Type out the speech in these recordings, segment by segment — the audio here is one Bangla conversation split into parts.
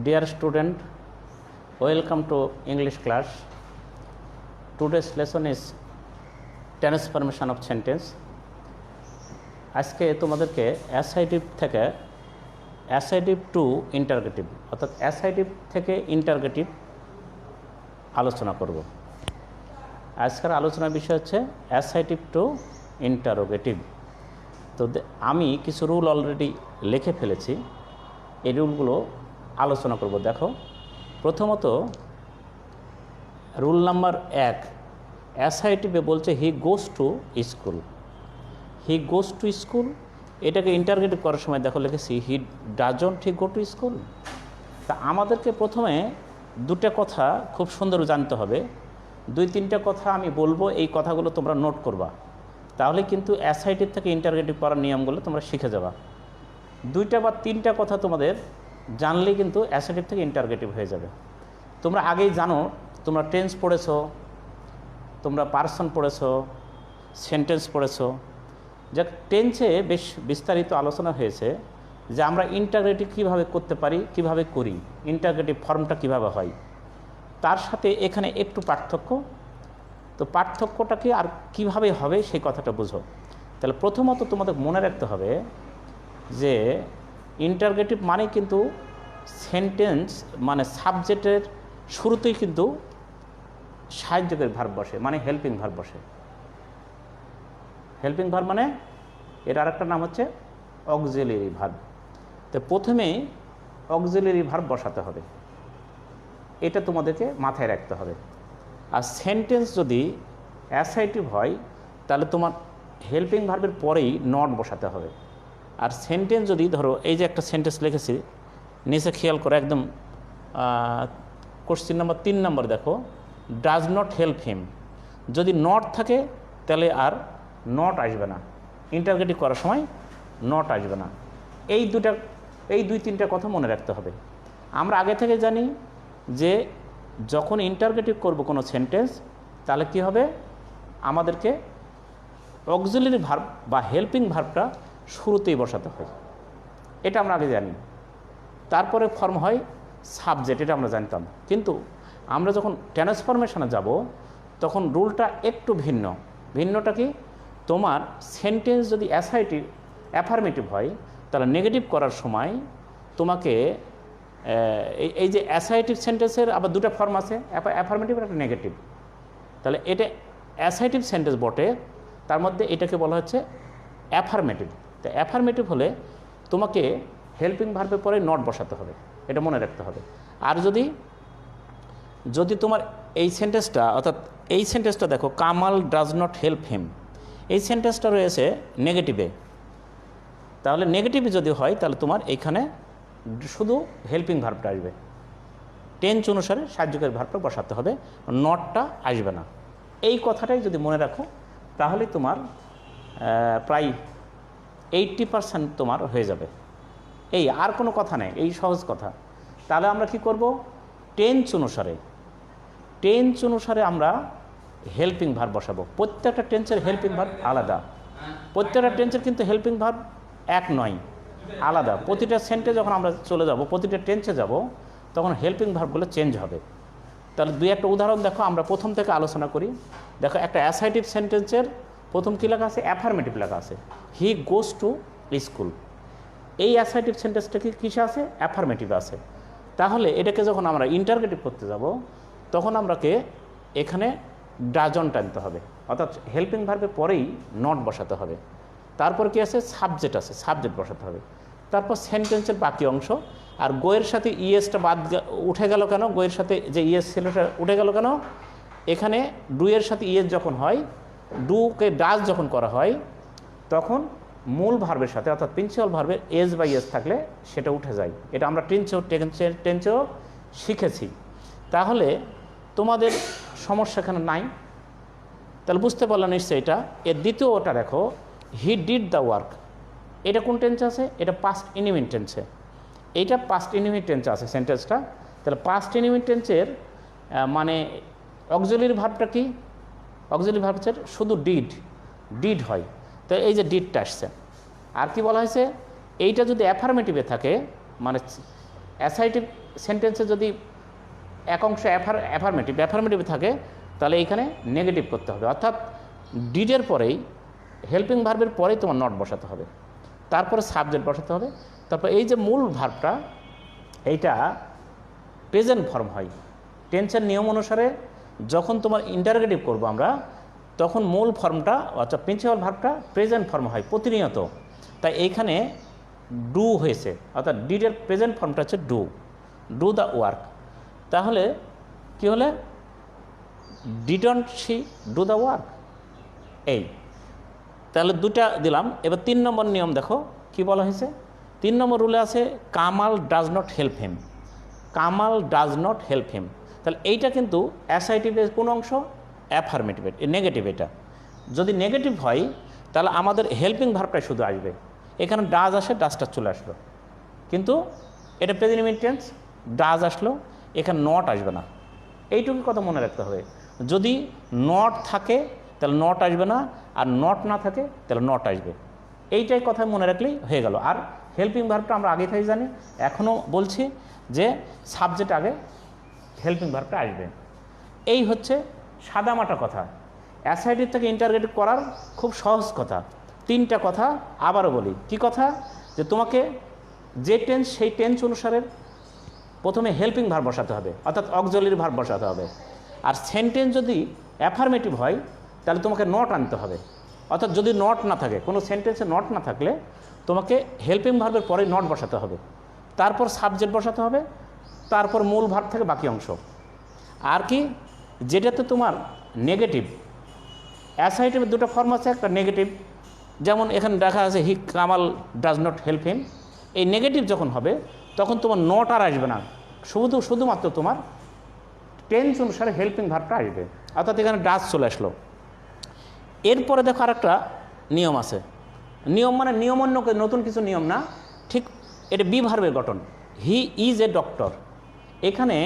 Dear student, welcome to English class. Today's lesson is transformation of sentence. আজকে তোমাদেরকে অ্যাসাইটিভ থেকে অ্যাসাইটিভ টু ইন্টারগেটিভ অর্থাৎ অ্যাসাইটিভ থেকে ইন্টারগেটিভ আলোচনা করব। আজকের আলোচনার বিষয় হচ্ছে অ্যাসাইটিভ টু ইন্টারোগেটিভ। তো আমি কিছু রুল অলরেডি লিখে ফেলেছি, এই রুলগুলো আলোচনা করব। দেখো, প্রথমত রুল নাম্বার 1, অ্যাসাইটিভে বলছে he goes to school. He goes to school, এটাকে ইন্টারগেটিভ করার সময় দেখো লিখেছি he doesn't he go to school. তা আমাদেরকে প্রথমে দুটো কথা খুব সুন্দর জানতে হবে, 2-3টা কথা আমি বলবো, এই কথাগুলো তোমরা নোট করবা, তাহলে কিন্তু অ্যাসাইটিভ থেকে ইন্টারগেটিভ করার নিয়মগুলো তোমরা শিখে যাবা। 2টা বা 3টা কথা তোমাদের জানলেই কিন্তু অ্যাসাইটিভ থেকে ইন্টারগেটিভ হয়ে যাবে। তোমরা আগেই জানো, তোমরা টেন্স পড়েছো, তোমরা পারসন পড়েছো, সেন্টেন্স পড়েছো। যাক, টেন্সে বেশ বিস্তারিত আলোচনা হয়েছে যে আমরা ইন্টারগেটিভ কীভাবে করতে পারি, কিভাবে করি, ইন্টারগেটিভ ফর্মটা কিভাবে হয়। তার সাথে এখানে একটু পার্থক্য, তো পার্থক্যটা কি আর কিভাবে হবে সেই কথাটা বুঝো। তাহলে প্রথমত তোমাদের মনে রাখতে হবে যে ইন্টারগেটিভ মানে কিন্তু সেন্টেন্স মানে সাবজেক্টের শুরুতেই কিন্তু সাহায্যকারী ভার্ব বসে, মানে হেল্পিং ভার্ব বসে। হেল্পিং ভার্ব মানে এর আরেকটা নাম হচ্ছে অক্সিলারি ভার্ব। তো প্রথমেই অক্সিলারি ভার্ব বসাতে হবে, এটা তোমাদেরকে মাথায় রাখতে হবে। আর সেন্টেন্স যদি অ্যাসাইটিভ হয় তাহলে তোমার হেল্পিং ভার্বের পরেই নট বসাতে হবে। আর সেন্টেন্স যদি ধরো, এই যে একটা সেন্টেন্স লিখেছি, নিচে খেয়াল করে একদম কোশ্চেন নাম্বার 3 নম্বর দেখো, ডাজ নট হেল্প হিম। যদি নট থাকে তাহলে আর নট আসবে না, ইন্টারগেটিভ করার সময় নট আসবে না। এই 2-3টা কথা মনে রাখতে হবে। আমরা আগে থেকে জানি যে যখন ইন্টারগেটিভ করব কোনো সেন্টেন্স, তাহলে কি হবে, আমাদেরকে অক্সিলারি ভার্ব বা হেল্পিং ভার্বটা শুরুতেই বসাতে হয়, এটা আমরা আগে জানি। তারপরে ফর্ম হয় সাবজেক্ট, এটা আমরা জানতাম। কিন্তু আমরা যখন ট্রান্সফরমেশনে যাব তখন রুলটা একটু ভিন্ন। ভিন্নটা কি, তোমার সেন্টেন্স যদি অ্যাফার্মেটিভ হয় তাহলে নেগেটিভ করার সময় তোমাকে এই যে অ্যাসাইটিভ সেন্টেন্সের আবার 2টা ফর্ম আছে, অ্যাফার্মেটিভ আর একটা নেগেটিভ। তাহলে এটা অ্যাসাইটিভ সেন্টেন্স বটে, তার মধ্যে এটাকে বলা হচ্ছে অ্যাফার্মেটিভ। তো অ্যাফার্মেটিভ হলে তোমাকে হেল্পিং ভার্বের পরে নট বসাতে হবে, এটা মনে রাখতে হবে। আর যদি তোমার এই সেন্টেন্সটা, অর্থাৎ এই সেন্টেন্সটা দেখো, Kamal does not help him, এই সেন্টেন্সটা রয়েছে নেগেটিভে, তাহলে নেগেটিভে যদি হয় তাহলে তোমার এইখানে শুধু হেল্পিং ভার্বটা আসবে, টেন্স অনুসারে সাহায্যকারী ভার্বটা বসাতে হবে, নটটা আসবে না। এই কথাটাই যদি মনে রাখো তাহলে তোমার প্রায় 80% তোমার হয়ে যাবে। এই আর কোনো কথা নেই, এই সহজ কথা। তাহলে আমরা কি করব, টেন্স অনুসারে আমরা হেল্পিং ভার্ব বসাবো। প্রত্যেকটা টেন্সের হেল্পিং ভার্ব আলাদা, প্রত্যেকটা টেন্সের কিন্তু হেল্পিং ভার্ব এক নয়, আলাদা। প্রতিটা সেন্টেন্সে যখন আমরা চলে যাব, প্রতিটা টেন্সে যাব, তখন হেল্পিং ভার্বগুলো চেঞ্জ হবে। তাহলে 2-একটা উদাহরণ দেখো, আমরা প্রথম থেকে আলোচনা করি। দেখো, একটা অ্যাসাইটিভ সেন্টেন্সের প্রথম কী লেখা আছে, অ্যাফার্মেটিভ লেখা আছে, হি গোজ টু স্কুল। এই অ্যাসাইটিভ সেন্টেন্সটা কি কিসে আছে, অ্যাফার্মেটিভ আছে। তাহলে এটাকে যখন আমরা ইন্টারগেটিভ করতে যাব তখন আমরাকে এখানে ডাজন্ট আনতে হবে, অর্থাৎ হেল্পিং ভার্বের পরেই নট বসাতে হবে। তারপর কি আছে, সাবজেক্ট আছে, সাবজেক্ট বসাতে হবে। তারপর সেন্টেন্সের বাকি অংশ। আর গোয়ের সাথে ইএসটা উঠে গেল কেন, গোয়ের সাথে যে ইএস ছিল সেটা উঠে গেল কেন, এখানে ডুয়ের সাথে ইএস যখন হয়, ডুকে ডাজ যখন করা হয়, তখন মূল ভার্বের সাথে অর্থাৎ প্রিন্সিপাল ভার্বের এস বা ইএস থাকলে সেটা উঠে যায়। এটা আমরা টেন্সেও শিখেছি। তাহলে তোমাদের সমস্যা এখানে নাই, তাহলে বুঝতে পারলাম নিশ্চয়ই। এটা এর দ্বিতীয়টা দেখো, হি ডিড দ্য ওয়ার্ক। এটা কোন টেন্সে আছে, এটা পাস্ট ইনডিফিনিট টেন্সে, এইটা পাস্ট ইনডিফিনিট টেন্সে আছে সেন্টেন্সটা। তাহলে পাস্ট ইনডিফিনিট টেন্সের মানে অক্সিলারি ভার্বটা কি, অক্সিলারি ভার্বের শুধু ডিড হয়, তো এই যে ডিডটা আসছে। আর কি বলা হয়েছে, এইটা যদি অ্যাফার্মেটিভে থাকে, মানে অ্যাসার্টিভ সেন্টেন্সে যদি এক অংশ অ্যাফার্মেটিভ থাকে তাহলে এইখানে নেগেটিভ করতে হবে, অর্থাৎ ডিডের পরেই হেল্পিং ভার্বের পরেই তোমার নট বসাতে হবে, তারপরে সাবজেক্ট বসাতে হবে। তারপর এই যে মূল ভার্বটা এইটা প্রেজেন্ট ফর্ম হয়। টেন্সের নিয়ম অনুসারে যখন তোমার ইন্টারোগেটিভ করব আমরা, তখন মূল ফর্মটা অর্থাৎ প্রিন্সিপাল ভার্বটা প্রেজেন্ট ফর্ম হয় প্রতিনিয়ত। তাই এইখানে ডু হয়েছে, অর্থাৎ ডিডের প্রেজেন্ট ফর্মটা হচ্ছে ডু দ্য ওয়ার্ক। তাহলে কী হলে didn't she do the work, এই তাহলে দুটা দিলাম। এবার 3 নম্বর নিয়ম দেখো কি বলা হয়েছে। 3 নম্বর রুলে আছে Kamal does not help him. Kamal does not help হিম, তাহলে এইটা কিন্তু অ্যাসার্টিভের কোন অংশ? Affirmative, negative. এটা যদি নেগেটিভ হয় তাহলে আমাদের হেল্পিং ভার্বটাই শুধু আসবে। এখানে ডাজ আসে, ডাজটা চলে আসলো, কিন্তু এটা প্রেজেন্ট টেন্স, ডাজ আসলো, এখানে নট আসবে না। এইটুকু কথা মনে রাখতে হবে। যদি নট থাকে তাহলে নট আসবে না, আর নট না থাকে তাহলে নট আসবে। এইটাই কথা মনে রাখলেই হয়ে গেল। আর হেল্পিং ভার্বটা আমরা আগে থেকে জানি, এখনও বলছি যে সাবজেক্ট আগে, হেল্পিং ভার্বটা আসবে। এই হচ্ছে সাদামাটা কথা। অ্যাসার্টিভ থেকে ইন্টারোগেটিভ করার খুব সহজ কথা। 3টা কথা আবারও বলি। কি কথা? যে তোমাকে যে টেন্স সেই টেন্স অনুসারে প্রথমে হেল্পিং ভার্ব বসাতে হবে, অর্থাৎ অক্সিলারি ভার্ব বসাতে হবে। আর সেন্টেন্স যদি অ্যাফার্মেটিভ হয় তাহলে তোমাকে নট আনতে হবে, অর্থাৎ যদি নট না থাকে, কোনো সেন্টেন্সে নট না থাকলে তোমাকে হেল্পিং ভার্বের পরে নট বসাতে হবে, তারপর সাবজেক্ট বসাতে হবে, তারপর মূল ভার্ব থেকে বাকি অংশ। আর কি, যেটাতে তোমার নেগেটিভ, অ্যাসার্টিভের 2টা ফর্ম আছে, একটা নেগেটিভ, যেমন এখানে দেখা আছে he Kamal does not help him. এই নেগেটিভ যখন হবে তখন তোমার নট আর আসবে না, শুধুমাত্র তোমার টেন্স অনুসারে হেল্পিং ভার্বটা আসবে, অর্থাৎ এখানে ডাজ চলে আসলো। এরপরে দেখো আরেকটা নিয়ম আছে। নিয়ম মানে নিয়ম, অন্য নতুন কিছু নিয়ম না, ঠিক এটা বি ভার্বের গঠন। He is a doctor. এখানে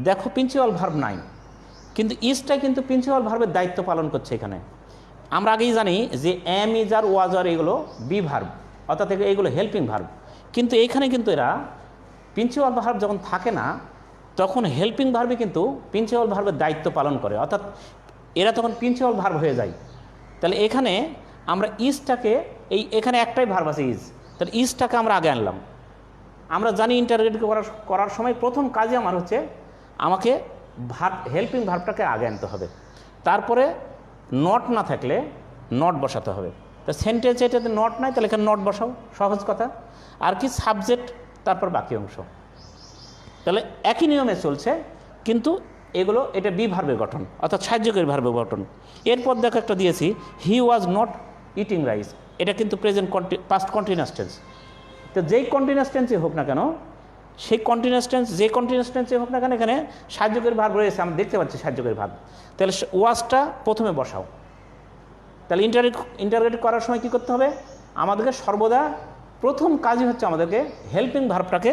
দেখো প্রিন্সিপাল ভার্ব নাই, কিন্তু ইজটা কিন্তু প্রিন্সিপাল ভার্বের দায়িত্ব পালন করছে। এখানে আমরা আগেই জানি যে এম, ইজ আর, ওয়াজ আর এগুলো বি ভার্ব, অর্থাৎ এইগুলো হেল্পিং ভার্ব। কিন্তু এইখানে কিন্তু এরা প্রিন্সিপাল ভার্ব যখন থাকে না তখন হেল্পিং ভার্বই কিন্তু প্রিন্সিপাল ভার্বের দায়িত্ব পালন করে, অর্থাৎ এরা তখন প্রিন্সিপাল ভার্ব হয়ে যায়। তাহলে এখানে আমরা ইজটাকে, এখানে একটাই ভার্ব আছে ইজ, তাহলে ইজটাকে আমরা আগে আনলাম। আমরা জানি ইন্টারোগেটিভ করার সময় প্রথম কাজই আমার হচ্ছে আমাকে হেল্পিং ভার্বটাকে আগে আনতে হবে, তারপরে নট না থাকলে নট বসাতে হবে। তো সেন্টেন্সে এটাতে নট নাই, তাহলে এখানে নট বসাও, সহজ কথা। আর কি, সাবজেক্ট, তারপর বাকি অংশ। তাহলে একই নিয়মে চলছে, কিন্তু এটা বি ভার্বের গঠন, অর্থাৎ সাহায্যকারী ভার্বের গঠন। এরপর দেখো একটা দিয়েছি, হি ওয়াজ নট ইটিং রাইস। এটা কিন্তু পাস্ট কন্টিনিউয়াস টেন্স। তো যেই কন্টিনিউয়াস টেন্সই হোক না কেন, সেই কন্টিনিউয়াস টেন্স, যে কন্টিনিউয়াস টেন্সই হোক না কেন, এখানে সাহায্যকারী ভার্ব রয়েছে, আমরা দেখতে পাচ্ছি সাহায্যকারী ভার্ব। তাহলে ওয়াজটা প্রথমে বসাও। তাহলে ইন্টারোগেটিভ করার সময় কী করতে হবে? আমাদেরকে সর্বদা প্রথম কাজই হচ্ছে আমাদেরকে হেল্পিং ভার্বটাকে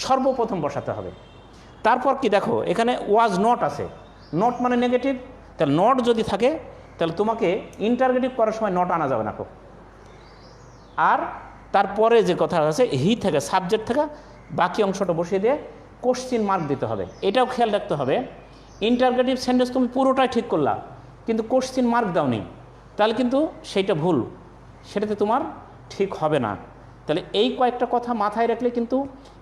সর্বপ্রথম বসাতে হবে। তারপর কি দেখো, এখানে ওয়াজ নট আছে, নট মানে নেগেটিভ। তাহলে নট যদি থাকে তাহলে তোমাকে ইন্টারোগেটিভ করার সময় নট আনা যাবে না। আর তারপরে যে কথা আছে, হি থেকে, সাবজেক্ট থেকে বাকি অংশটা বসিয়ে দিয়ে কোশ্চিন মার্ক দিতে হবে। এটাও খেয়াল রাখতে হবে, ইন্টারোগেটিভ সেন্টেন্স তুমি পুরোটাই ঠিক করলা কিন্তু কোশ্চিন মার্ক দাওনি, তাহলে কিন্তু সেইটা ভুল, সেটাতে তোমার ঠিক হবে না। তাহলে এই কয়েকটা কথা মাথায় রাখলে কিন্তু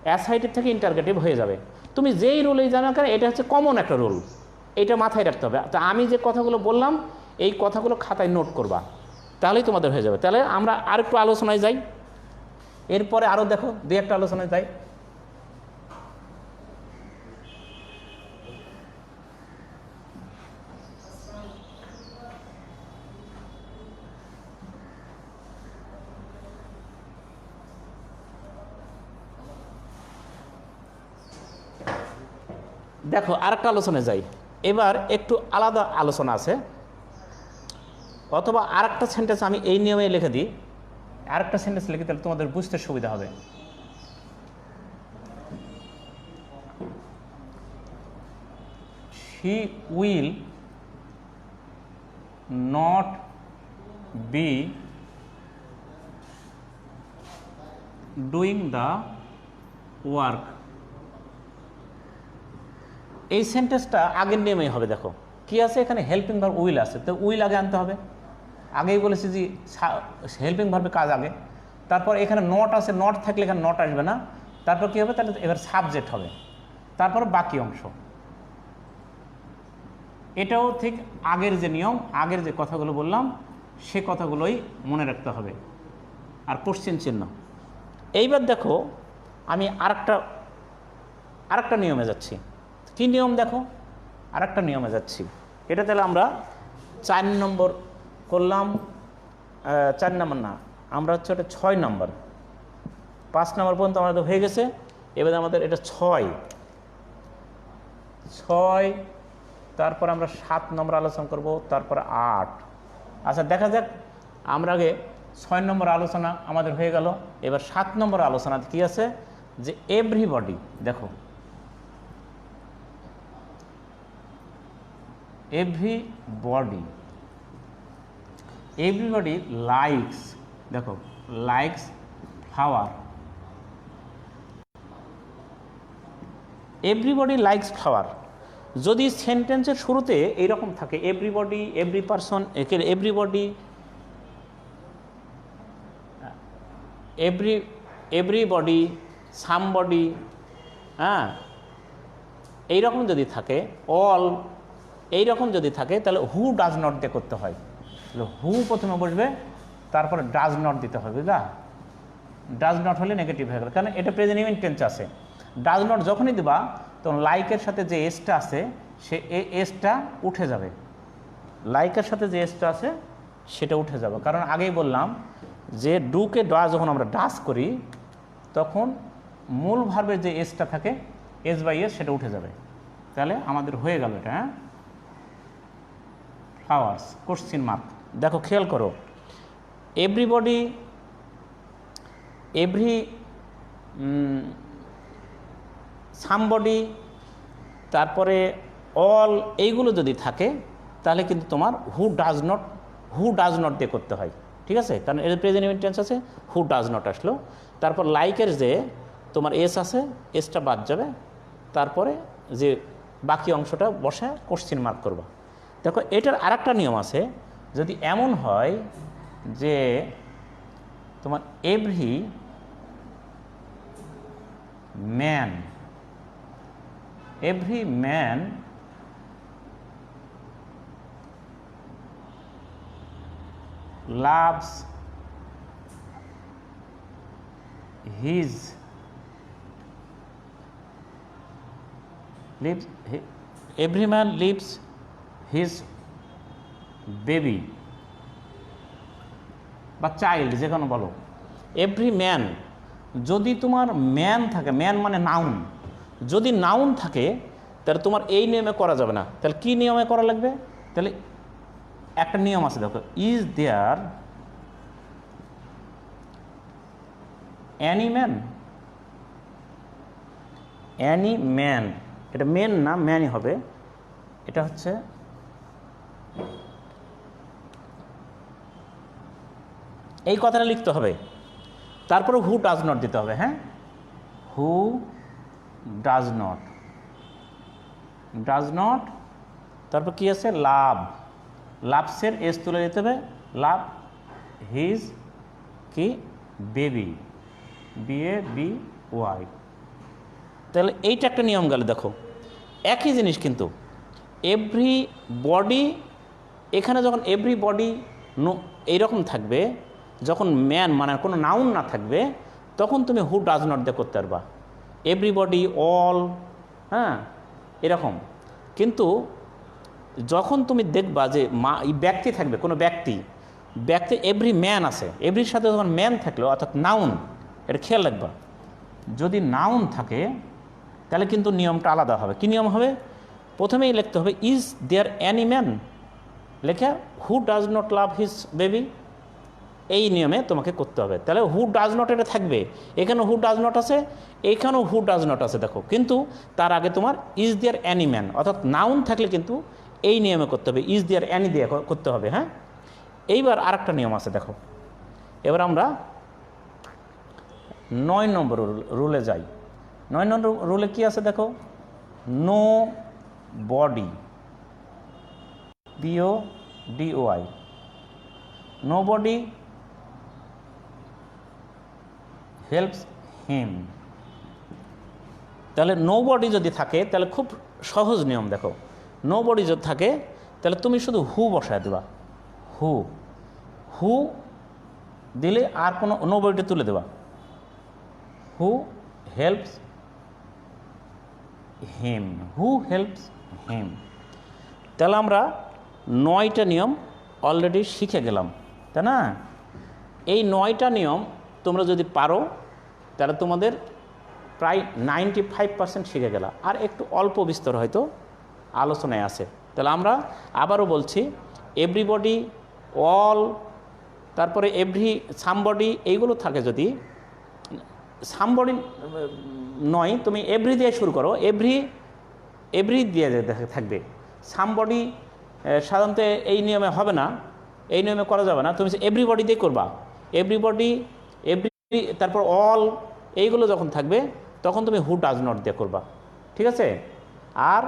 অ্যাসার্টিভ থেকে ইন্টারোগেটিভ হয়ে যাবে। তুমি যেই রুলেই জানো কেন, এটা হচ্ছে কমন একটা রুল, এটা মাথায় রাখতে হবে। তা আমি যে কথাগুলো বললাম এই কথাগুলো খাতায় নোট করবা, তাহলেই তোমাদের হয়ে যাবে। তাহলে আমরা আরেকটু আলোচনায় যাই, এরপরে আরও দেখো 2-1টা আলোচনায় যাই। দেখো আরেকটা আলোচনায় যাই। এবার একটু আলাদা আলোচনা আছে, অথবা আরেকটা সেন্টেন্স আমি এই নিয়মে লিখে দিই, আরেকটা সেন্টেন্স লিখে, তাহলে তোমাদের বুঝতে সুবিধা হবে। She will not be doing the work এই সেন্টেন্সটা আগের নিয়মেই হবে। দেখো কি আছে এখানে, হেল্পিং ভার্ব উইল আছে, তো উইল আগে আনতে হবে। আগেই বলেছি যে হেল্পিং ভার্বের কাজ আগে, তারপর এখানে নট আছে, নট থাকলে এখানে নট আসবে না, তারপর কী হবে, তাহলে এবার সাবজেক্ট হবে, তারপর বাকি অংশ। এটাও ঠিক আগের যে নিয়ম, আগের যে কথাগুলো বললাম সে কথাগুলোই মনে রাখতে হবে। আর কোশ্চেন চিহ্ন। এইবার দেখো আমি আরেকটা নিয়মে যাচ্ছি। কি নিয়ম দেখো, আরেকটা নিয়মে যাচ্ছি। এটা তাহলে আমরা 4 নম্বর করলাম, 4 নম্বর না, আমরা হচ্ছে ওটা 6 নম্বর, 5 নম্বর পর্যন্ত আমাদের হয়ে গেছে। এবার আমাদের এটা 6, তারপর আমরা 7 নম্বর আলোচনা করব, তারপর 8। আচ্ছা দেখা যাক, আমরা আগে 6 নম্বর আলোচনা আমাদের হয়ে গেল। এবার 7 নম্বর আলোচনা কি আছে, যে এভরিবডি। দেখো এভরিবডি লাইকস, দেখো likes flower. Everybody likes flower যদি সেন্টেন্সের শুরুতে এইরকম থাকে, everybody, every person, everybody, everybody, somebody, হ্যাঁ এইরকম যদি থাকে, অল এইরকম যদি থাকে, তাহলে হু ডাজ নট দিয়ে করতে হয়। তাহলে হু প্রথমে বসবে, তারপরে ডাজ নট দিতে হবে, বুঝলা? ডাজ নট হলে নেগেটিভ হয়ে গেল, কারণ এটা প্রেজেন্ট ইনডেফিনিট টেন্স আছে। ডাজ নট যখনই দিবা তখন লাইকের সাথে যে এসটা আছে সে এসটা উঠে যাবে, লাইকের সাথে যে এসটা আছে সেটা উঠে যাবে। কারণ আগেই বললাম যে ডুকে ডা যখন আমরা ডাস করি তখন মূল ভার্বের যে এসটা থাকে, এস বাই এস, সেটা উঠে যাবে। তাহলে আমাদের হয়ে গেল এটা। হ্যাঁ, ফ্লাওয়ার্স কোশ্চেন মার্ক। দেখো খেয়াল করো, এভরিবডি, এভরি, সামবডি, তারপরে অল, এইগুলো যদি থাকে তাহলে কিন্তু তোমার হু ডাজ নট দিয়ে করতে হয়, ঠিক আছে? কারণ এর প্রেজেন্ট ইনডেফিনিট টেন্স আছে, হু ডাজ নট আসলো, তারপর লাইকের যে তোমার এস আছে, এসটা বাদ যাবে, তারপরে যে বাকি অংশটা বসে কোশ্চেন মার্ক করবা। দেখো এটার আরেকটা নিয়ম আছে, যদি এমন হয় যে তোমার every man loves his every man lives his baby বা চাইল্ড, যে কোনো বলো। এভরি ম্যান, যদি তোমার ম্যান থাকে, ম্যান মানে নাউন, যদি নাউন থাকে তাহলে তোমার এই নিয়মে করা যাবে না। তাহলে কি নিয়মে করা লাগবে? তাহলে একটা নিয়ম আছে, দেখো, ইজ দেয়ার অ্যানি ম্যান, এটা মেন না, ম্যানই হবে। এটা হচ্ছে এই কথাটা লিখতে হবে, তারপরে হু ডাজ নট দিতে হবে। হ্যাঁ, হু ডাজ নট, তারপর কি আছে, লাভসের এস তুলে দিতে হবে, লাভ হিজ কি বেবি, BABY। তাহলে এইটা একটা নিয়ম গেল। দেখো একই জিনিস কিন্তু এভরিবডি, এখানে যখন এভরিবডি এইরকম থাকবে, যখন ম্যান মানে কোনো নাউন না থাকবে, তখন তুমি হু ডাজ নট দিয়ে করতে পারবা, এভরিবডি, অল, হ্যাঁ এরকম। কিন্তু যখন তুমি দেখবা যে ব্যক্তি থাকবে, কোনো ব্যক্তি, এভরি ম্যান আছে, এভরির সাথে যখন ম্যান থাকলো অর্থাৎ নাউন, এটা খেয়াল রাখবা, যদি নাউন থাকে তাহলে কিন্তু নিয়মটা আলাদা হবে। কি নিয়ম হবে? প্রথমেই লিখতে হবে ইজ দেয়ার অ্যানি ম্যান, লেখা who does not love his baby, এই নিয়মে তোমাকে করতে হবে। তাহলে হু ডাজ নট এটা থাকবে, এখানেও হু ডাজ নট আছে, এখানেও হু ডাজ নট আছে, দেখো। কিন্তু তার আগে তোমার ইজ দেয়ার অ্যানি ম্যান, অর্থাৎ নাউন থাকলে কিন্তু এই নিয়মে করতে হবে, ইজ দেয়ার অ্যানি দিয়ে করতে হবে। হ্যাঁ, এইবার আরেকটা নিয়ম আছে, দেখো। এবার আমরা 9 নম্বর রুলে যাই। 9 নম্বর রুলে কি আছে দেখো, no body, BODY, nobody helps him। তাহলে নোবডি যদি থাকে তাহলে খুব সহজ নিয়ম দেখো, নোবডি যদি থাকে তাহলে তুমি শুধু হু বসায় দেবা, হু, হু দিলে আর কোনো নোবডিটা তুলে দেবা, who helps him, who helps হিম। তাহলে আমরা 9টা নিয়ম অলরেডি শিখে গেলাম, তাই না? এই 9টা নিয়ম তোমরা যদি পারো তাহলে তোমাদের প্রায় 95% শিখে গেলা, আর একটু অল্প বিস্তর হয়তো আলোচনায় আছে। তাহলে আমরা আবারও বলছি, এভরিবডি, অল, তারপরে এভরি, সামবডি, এইগুলো থাকে। যদি সামবডি নয়, তুমি এভরি দিয়ে শুরু করো, এভরি দিয়ে থাকবে। সামবডি সাধারণত এই নিয়মে হবে না, এই নিয়মে করা যাবে না, তুমি এভরিবডি দিয়ে করবা। এভরিবডি, এভরি, তারপর অল, এইগুলো যখন থাকবে তখন তুমি হু ডাজ নট দিয়ে করবা, ঠিক আছে? আর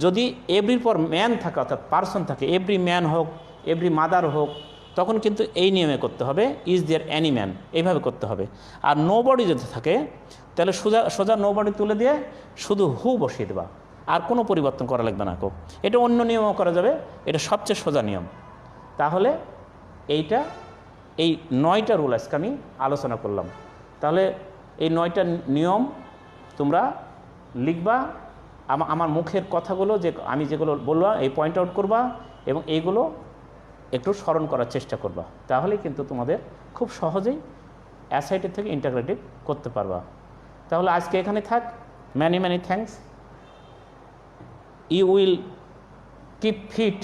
যদি এভরির পর ম্যান থাকে, অর্থাৎ পার্সন থাকে, এভরি ম্যান হোক, এভরি মাদার হোক, তখন কিন্তু এই নিয়মে করতে হবে, ইজ দেয়ার এনি ম্যান, এইভাবে করতে হবে। আর নোবডি যদি থাকে তাহলে সোজা সোজা নোবডি তুলে দিয়ে শুধু হু বসিয়ে দেবা, আর কোনো পরিবর্তন করা লাগবে না। এটা অন্য নিয়মও করা যাবে, এটা সবচেয়ে সোজা নিয়ম। তাহলে এই 9টা রুল আজকে আমি আলোচনা করলাম। তাহলে এই 9টা নিয়ম তোমরা লিখবা, আমার মুখের কথাগুলো যে আমি যেগুলো বললাম এই পয়েন্ট আউট করবা, এবং এইগুলো একটু স্মরণ করার চেষ্টা করবা, তাহলে কিন্তু তোমাদের খুব সহজেই অ্যাসাইটের থেকে ইন্টাগ্রেটিভ করতে পারবা। তাহলে আজকে এখানে থাক। Many thanks. You will keep fit